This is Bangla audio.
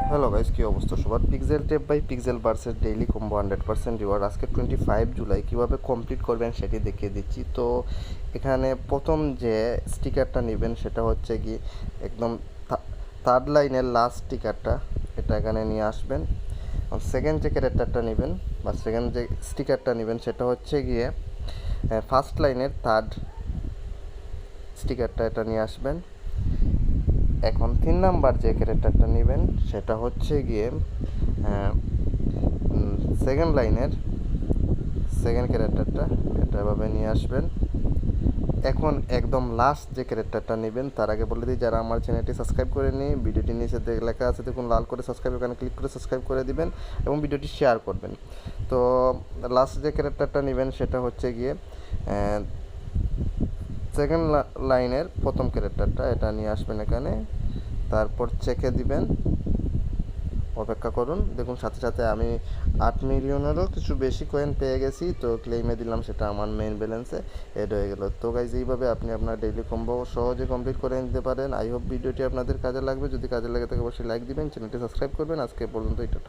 হ্যালো গাইস, কি অবস্থা সবার? পিক্সেল টেপ বাই পিক্সেল বার্সের ডেইলি কম্বো 100% রিওয়ার্ড আজকে 25 জুলাই কীভাবে কমপ্লিট করবেন সেটি দেখিয়ে দিচ্ছি। তো এখানে প্রথম যে স্টিকারটা নেবেন সেটা হচ্ছে কি একদম থার্ড লাইনের লাস্ট স্টিকারটা, এটা এখানে নিয়ে আসবেন। সেকেন্ড যে ক্যারেক্টারটা নেবেন বা সেকেন্ড যে স্টিকারটা নেবেন সেটা হচ্ছে গিয়ে ফার্স্ট লাইনের থার্ড স্টিকারটা, এটা নিয়ে আসবেন। এখন 3 নাম্বার যে ক্যারেক্টারটা নেবেন সেটা হচ্ছে গিয়ে সেকেন্ড লাইনের সেকেন্ড ক্যারেক্টারটা, এটা এভাবে নিয়ে আসবেন। এখন একদম লাস্ট যে ক্যারেক্টারটা নেবেন তার আগে বলে দিই, যারা আমার চ্যানেলটি সাবস্ক্রাইব করে নিই, ভিডিওটি নিচে লেখা আছে দেখুন লাল করে সাবস্ক্রাইব, ওখানে ক্লিক করে সাবস্ক্রাইব করে দিবেন এবং ভিডিওটি শেয়ার করবেন। তো লাস্ট যে ক্যারেক্টারটা নেবেন সেটা হচ্ছে গিয়ে সেকেন্ড লাইনের প্রথম ক্যারেক্টারটা, এটা নিয়ে আসবেন এখানে। তারপর চেকে দিবেন, অপেক্ষা করুন। দেখুন সাথে সাথে আমি 8 মিলিয়নেরও কিছু বেশি কয়েন পেয়ে গেছি, তো ক্লেমে দিলাম, সেটা আমার মেইন ব্যালেন্সে এড হয়ে গেল। তো গাইজ এইভাবে আপনি আপনার ডেইলি কম্বো সহজে কমপ্লিট করে নিতে পারেন। আই হোপ ভিডিওটি আপনাদের কাজে লাগবে। যদি কাজে লাগে থাকে অবশ্যই লাইক দিবেন, চ্যানেলটি সাবস্ক্রাইব করবেন। আজকে পর্যন্ত এটা।